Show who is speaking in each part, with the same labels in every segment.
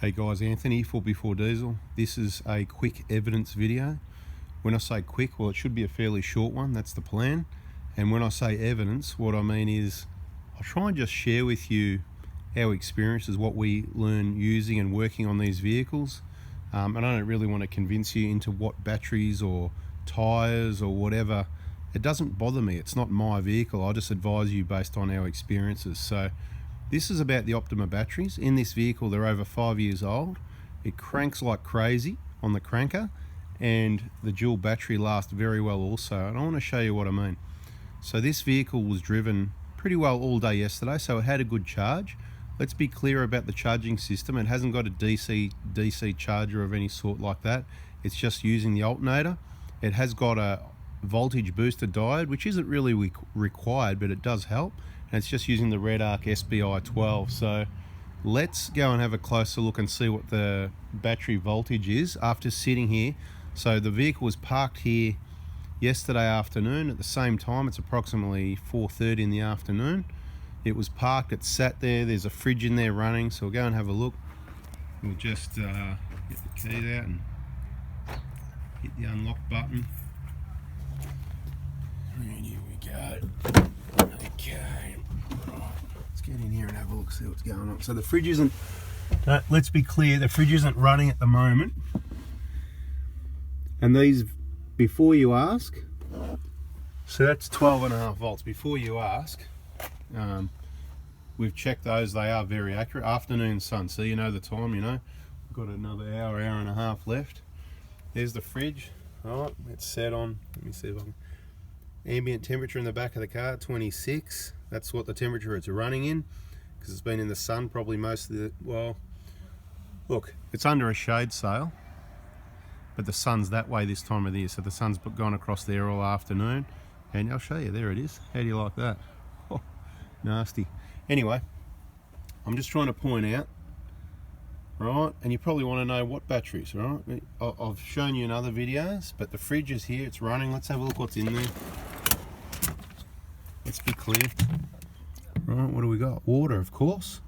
Speaker 1: Hey guys, Anthony for Before Diesel. This is a quick evidence video. When I say quick, well, it should be a fairly short one. That's the plan. And when I say evidence, what I mean is I'll try and just share with you our experiences, what we learn using and working on these vehicles. And I don't really want to convince you into what batteries or tires or whatever. It doesn't bother me. It's not my vehicle. I just advise you based on our experiences. So this is about the Optima batteries. In this vehicle, they're over 5 years old. It cranks like crazy on the cranker, and the dual battery lasts very well also. And I want to show you what I mean. So this vehicle was driven pretty well all day yesterday, so it had a good charge. Let's be clear about the charging system. It hasn't got a DC charger of any sort like that. It's just using the alternator. It has got a voltage booster diode, which isn't really required, but it does help. And it's just using the Red Arc SBI 12. So let's go and have a closer look and see what the battery voltage is after sitting here. So the vehicle was parked here yesterday afternoon at the same time. It's approximately 4:30 in the afternoon. It was parked, it sat there. There's a fridge in there running, so we'll go and have a look. We'll just get the key out and hit the unlock button. And here we go. Okay, let's get in here and have a look, see what's going on. So the fridge isn't, let's be clear, the fridge isn't running at the moment. And these, before you ask, so that's 12.5 volts. Before you ask, we've checked those, they are very accurate. Afternoon sun, so you know the time, you know. We've got another hour and a half left. There's the fridge. All right, it's set on, let me see if I can. Ambient temperature in the back of the car, 26. That's what the temperature it's running in, because it's been in the sun probably most of the, well, look, it's under a shade sail, but the sun's that way this time of the year, so the sun's gone across there all afternoon. And I'll show you, there it is. How do you like that? Oh, nasty. Anyway, I'm just trying to point out, right, and you probably want to know what batteries, right? I've shown you in other videos, but the fridge is here, it's running. Let's have a look what's in there. Let's be clear. Right, what do we got? Water, of course.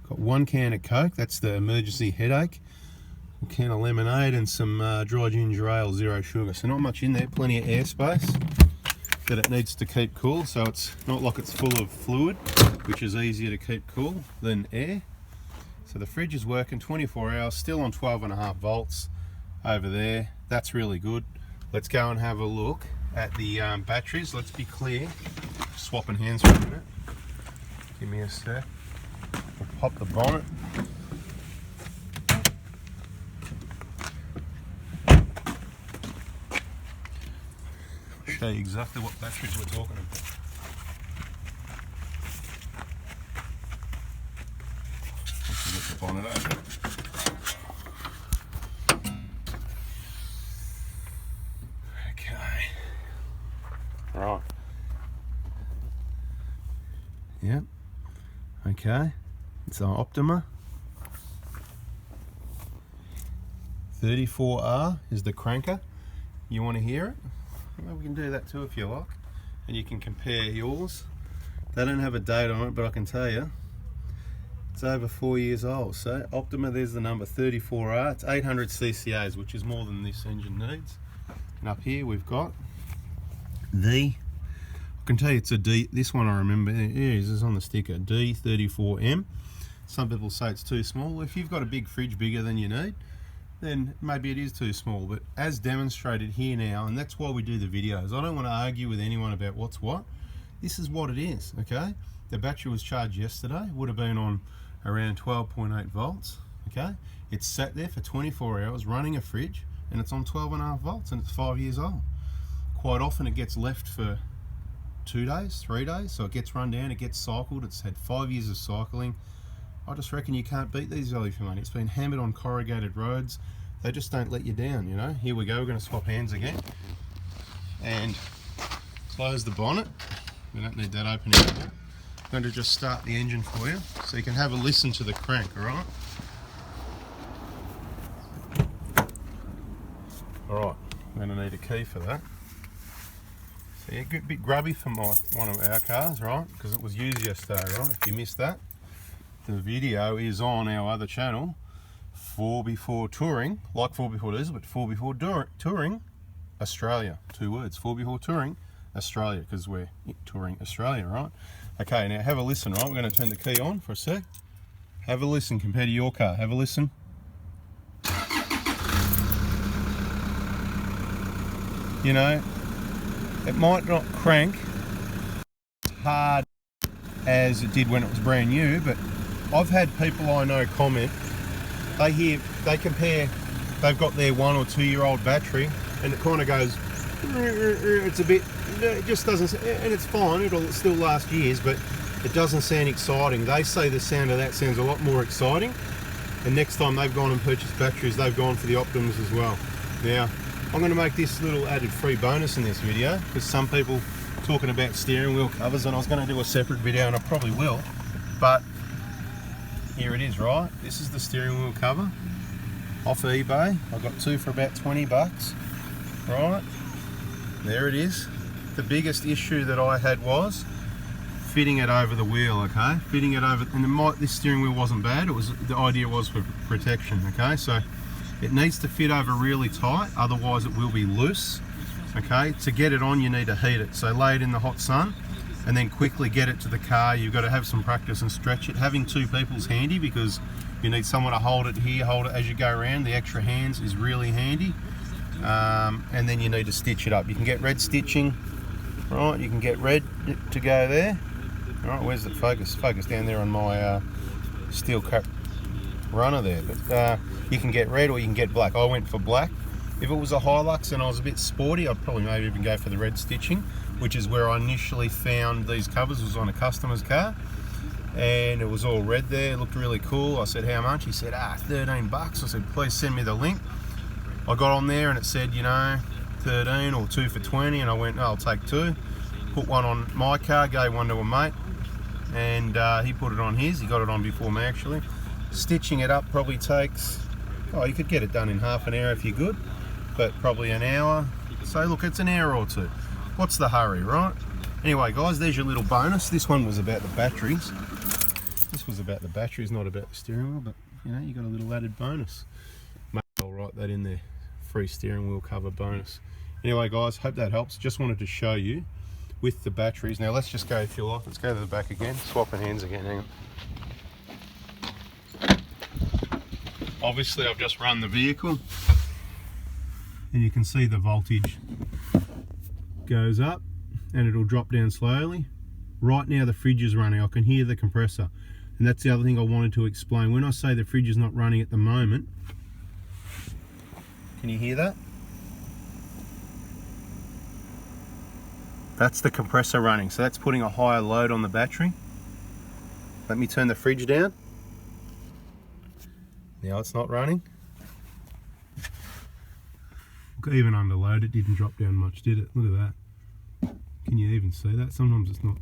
Speaker 1: Got 1 can of Coke, that's the emergency headache. A can of lemonade and some dry ginger ale, 0 sugar. So not much in there, plenty of airspace that it needs to keep cool. So it's not like it's full of fluid, which is easier to keep cool than air. So the fridge is working 24 hours, still on 12.5 volts over there. That's really good. Let's go and have a look at the batteries. Let's be clear. Swapping hands for a minute. Give me a sec. We'll pop the bonnet. I'll show you exactly what batteries we're talking about. Get the bonnet open. Okay. Right. Yep. Okay. It's an Optima. 34R is the cranker. You want to hear it? Well, we can do that too if you like. And you can compare yours. They don't have a date on it, but I can tell you it's over 4 years old. So Optima, there's the number 34R. It's 800 ccas, which is more than this engine needs. And up here we've got I can tell you it's a D, this one I remember, it is on the sticker, D34M. Some people say it's too small. If you've got a big fridge bigger than you need, then maybe it is too small, but as demonstrated here now, and that's why we do the videos. I don't want to argue with anyone about what's what. This is what it is, okay? The battery was charged yesterday, would have been on around 12.8 volts, okay? It's sat there for 24 hours running a fridge, and it's on 12.5 volts, and it's 5 years old. Quite often it gets left for 2 days, 3 days, so it gets run down, it gets cycled. It's had 5 years of cycling. I just reckon you can't beat these value for money. It's been hammered on corrugated roads. They just don't let you down, you know. Here we go, we're going to swap hands again. And close the bonnet. We don't need that open anymore. I'm going to just start the engine for you, so you can have a listen to the crank, alright? Alright, I'm going to need a key for that. So yeah, a bit grubby for one of our cars, right? Because it was used yesterday, right? If you missed that, the video is on our other channel. 4x4 Touring, like 4x4 Diesel, but 4x4 Touring Australia. 2 words, 4x4 Touring Australia, because we're touring Australia, right? Okay, now have a listen, right? We're going to turn the key on for a sec. Have a listen compared to your car. Have a listen. You know, it might not crank as hard as it did when it was brand new, but I've had people I know comment, they compare, they've got their 1 or 2 year old battery and it kind of goes, it's a bit, it just doesn't, and it's fine, it'll still last years, but it doesn't sound exciting. They say the sound of that sounds a lot more exciting, and next time they've gone and purchased batteries, they've gone for the Optimas as well. Now, I'm going to make this little added free bonus in this video, because some people talking about steering wheel covers, and I was going to do a separate video, and I probably will, but here it is, right? This is the steering wheel cover off eBay. I got 2 for about 20 bucks, right? There it is. The biggest issue that I had was fitting it over the wheel, okay? Fitting it over, and this steering wheel wasn't bad. It was, the idea was for protection, okay? So it needs to fit over really tight, otherwise it will be loose, okay? To get it on, you need to heat it. So lay it in the hot sun and then quickly get it to the car. You've got to have some practice and stretch it. Having 2 people's handy, because you need someone to hold it here, hold it as you go around. The extra hands is really handy. And then you need to stitch it up. You can get red stitching, right? You can get red to go there. All right, where's the focus? Focus down there on my steel cap runner there. But you can get red or you can get black. I went for black. If it was a Hilux and I was a bit sporty, I'd probably maybe even go for the red stitching, which is where I initially found these covers. It was on a customer's car, and it was all red there. It looked really cool. I said, how much? He said, 13 bucks. I said, please send me the link. I got on there and it said, you know, 13 or 2 for 20, and I went, oh, I'll take 2. Put one on my car, gave one to a mate, and he put it on his. He got it on before me, actually. Stitching it up probably takes, oh, you could get it done in half an hour if you're good, but probably an hour. So look, it's an hour or 2. What's the hurry, right? Anyway, guys, there's your little bonus. This one was about the batteries. This was about the batteries, not about the steering wheel, but you know, you got a little added bonus. Maybe I'll write that in there. Free steering wheel cover bonus. Anyway, guys, hope that helps. Just wanted to show you with the batteries. Now let's just go, if you like, let's go to the back again, swapping hands again. Hang on. Obviously I've just run the vehicle and you can see the voltage goes up and it'll drop down slowly. Right now the fridge is running. I can hear the compressor, and that's the other thing I wanted to explain. When I say the fridge is not running at the moment, can you hear that? That's the compressor running, so that's putting a higher load on the battery. Let me turn the fridge down. Now it's not running. Look, even under load it didn't drop down much, did it? Look at that. Can you even see that? Sometimes it's not,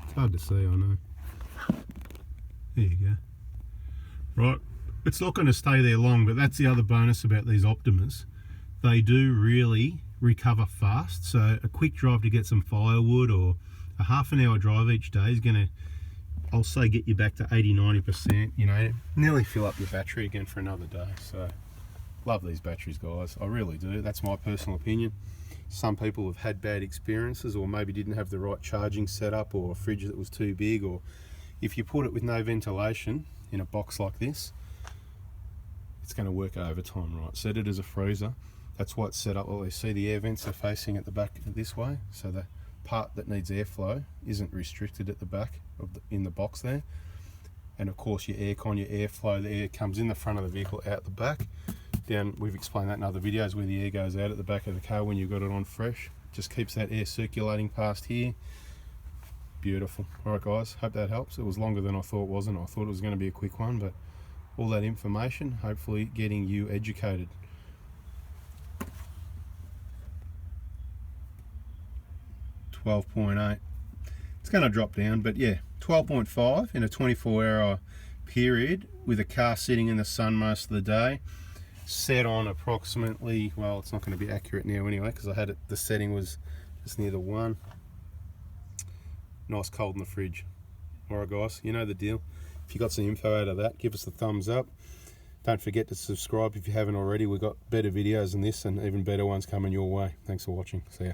Speaker 1: it's hard to see, I know. There you go. Right, it's not going to stay there long, but that's the other bonus about these Optimas. They do really recover fast, so a quick drive to get some firewood or a half an hour drive each day is going to, I'll say, get you back to 80–90%, you know, nearly fill up your battery again for another day. So love these batteries, guys, I really do. That's my personal opinion. Some people have had bad experiences, or maybe didn't have the right charging setup, or a fridge that was too big, or if you put it with no ventilation in a box like this, it's going to work overtime, right? Set it as a freezer. That's why it's set up. Well, you see the air vents are facing at the back this way, so the part that needs airflow isn't restricted at the back of in the box there. And of course your aircon, your airflow, the air comes in the front of the vehicle, out the back. Down, we've explained that in other videos, where the air goes out at the back of the car when you've got it on fresh. Just keeps that air circulating past here. Beautiful. All right, guys, hope that helps. It was longer than I thought, wasn't it? I thought it was going to be a quick one, but all that information, hopefully getting you educated. 12.8. It's going to drop down, but yeah, 12.5 in a 24-hour period with a car sitting in the sun most of the day. Set on approximately, well, it's not going to be accurate now anyway, because I had it, the setting was just near the 1. Nice cold in the fridge. Alright, guys, you know the deal. If you got some info out of that, give us a thumbs up. Don't forget to subscribe if you haven't already. We've got better videos than this and even better ones coming your way. Thanks for watching. See ya.